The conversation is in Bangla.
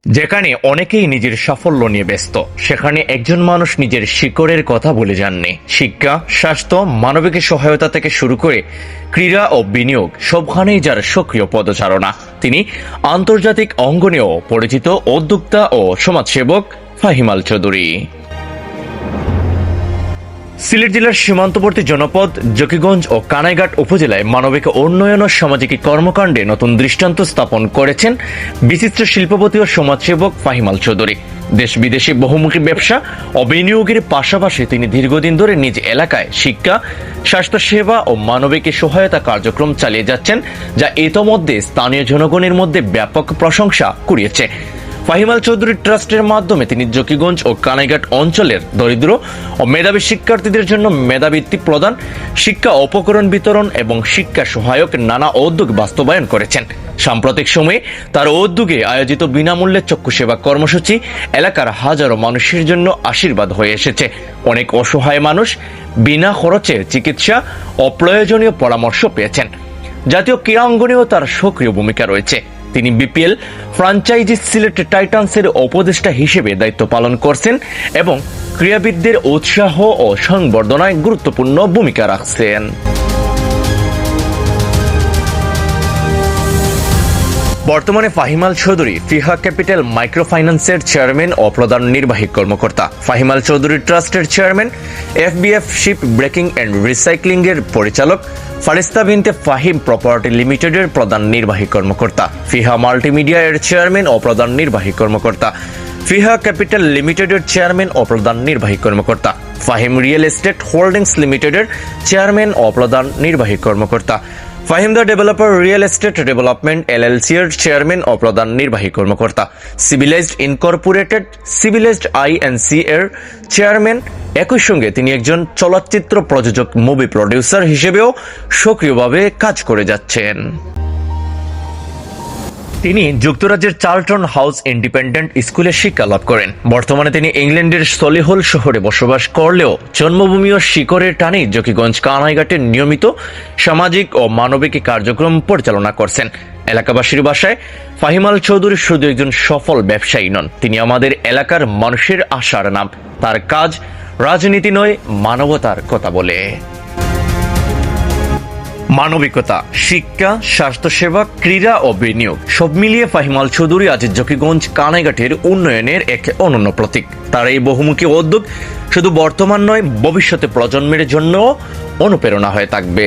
যেখানে অনেকেই নিজের সাফল্য নিয়ে ব্যস্ত, সেখানে একজন মানুষ নিজের শিকড়ের কথা ভুলে যাননি। শিক্ষা, স্বাস্থ্য, মানবিক সহায়তা থেকে শুরু করে ক্রীড়া ও বিনিয়োগ সবখানেই যার সক্রিয় পদচারণা। তিনি আন্তর্জাতিক অঙ্গনেও পরিচিত উদ্যোক্তা ও সমাজসেবক ফাহিম আল চৌধুরী। সিলেট জেলার সীমান্তবর্তী জনপদ জকিগঞ্জ ও কানাইঘাট উপজেলায় মানবিক উন্নয়ন ও সামাজিক কর্মকাণ্ডে নতুন দৃষ্টান্ত স্থাপন করেছেন বিশিষ্ট শিল্পপতি ও সমাজসেবক ফাহিম আল চৌধুরী। দেশ বিদেশে বহুমুখী ব্যবসা ও বিনিয়োগের পাশাপাশি তিনি দীর্ঘদিন ধরে নিজ এলাকায় শিক্ষা, স্বাস্থ্যসেবা ও মানবিক সহায়তা কার্যক্রম চালিয়ে যাচ্ছেন, যা ইতোমধ্যে স্থানীয় জনগণের মধ্যে ব্যাপক প্রশংসা কুড়িয়েছে। ফাহিম আল চৌধুরী ট্রাস্টের মাধ্যমে তিনি জকিগঞ্জ ও কানাইঘাট অঞ্চলের দরিদ্র ও মেধাবী শিক্ষার্থীদের জন্য মেধাবৃত্তি প্রদান, শিক্ষা উপকরণ বিতরণ এবং শিক্ষা সহায়ক নানা উদ্যোগ বাস্তবায়ন করেছেন। সাম্প্রতিক সময়ে তার উদ্যোগে আয়োজিত বিনামূল্যে চক্ষু সেবা কর্মসূচি এলাকার হাজারো মানুষের জন্য আশীর্বাদ হয়ে এসেছে। অনেক অসহায় মানুষ বিনা খরচে চিকিৎসা ও প্রয়োজনীয় পরামর্শ পেয়েছেন। জাতীয় ক্রীড়াঙ্গনেও তার সক্রিয় ভূমিকা রয়েছে। তিনি বিপিএল ফ্রাঞ্চাইজি সিলেট টাইটান্সের উপদেষ্টা হিসেবে দায়িত্ব পালন করছেন এবং ক্রীড়াবিদদের উৎসাহ ও সংবর্ধনায় গুরুত্বপূর্ণ ভূমিকা রাখছেন। বর্তমানে ফাহিম আল চৌধুরী ফিহা ক্যাপিটাল মাইক্রো ফাইন্যান্সের চেয়ারম্যান ও প্রধান নির্বাহী কর্মকর্তা। ফাহিম আল চৌধুরী ট্রাস্টের chairman, এফবিএফ ship breaking and recycling এর পরিচালক, ফারিস্তা বিনতে ফাহিম প্রপার্টি লিমিটেডের প্রধান নির্বাহী কর্মকর্তা, ফিহা মাল্টিমিডিয়া এর চেয়ারম্যান ও প্রধান নির্বাহী কর্মকর্তা, ফিহা ক্যাপিটাল লিমিটেডের চেয়ারম্যান ও প্রধান নির্বাহী কর্মকর্তা, ফাহিম রিয়েল এস্টেট হোল্ডিংস লিমিটেডের চেয়ারম্যান ও প্রধান নির্বাহী কর্মকর্তা, Fahim the developer real estate development LLC এর চেয়ারম্যান ও প্রধান নির্বাহী কর্মকর্তা, সিভিলাইজড ইনকর্পোরেটেড সিভিলাইজড আইএনসি এর চেয়ারম্যান। একই সঙ্গে তিনি একজন চলচ্চিত্র প্রযোজক, মুভি প্রডিউসার হিসেবেও সক্রিয়ভাবে কাজ করে যাচ্ছেন। তিনি যুক্তরাজ্যের চার্লটন হাউস ইন্ডিপেন্ডেন্ট স্কুলে শিক্ষা লাভ করেন। বর্তমানে তিনি ইংল্যান্ডের সলিহুল শহরে বসবাস করলেও জন্মভূমি ও শিকড়ের টানেই জকিগঞ্জ কানাইঘাটে নিয়মিত সামাজিক ও মানবিক কার্যক্রম পরিচালনা করছেন। এলাকাবাসীর ভাষায় ফাহিম আল চৌধুরী শুধু একজন সফল ব্যবসায়ী নন, তিনি আমাদের এলাকার মানুষের আশার নাম। তার কাজ রাজনীতি নয়, মানবতার কথা বলে। মানবিকতা, শিক্ষা, স্বাস্থ্যসেবা, ক্রীড়া ও বিনিয়োগ সব মিলিয়ে ফাহিম আল চৌধুরী আজ জকিগঞ্জ কানাইঘাটের উন্নয়নের এক অনন্য প্রতীক। তার এই বহুমুখী উদ্যোগ শুধু বর্তমান নয়, ভবিষ্যতে প্রজন্মের জন্য অনুপ্রেরণা হয়ে থাকবে।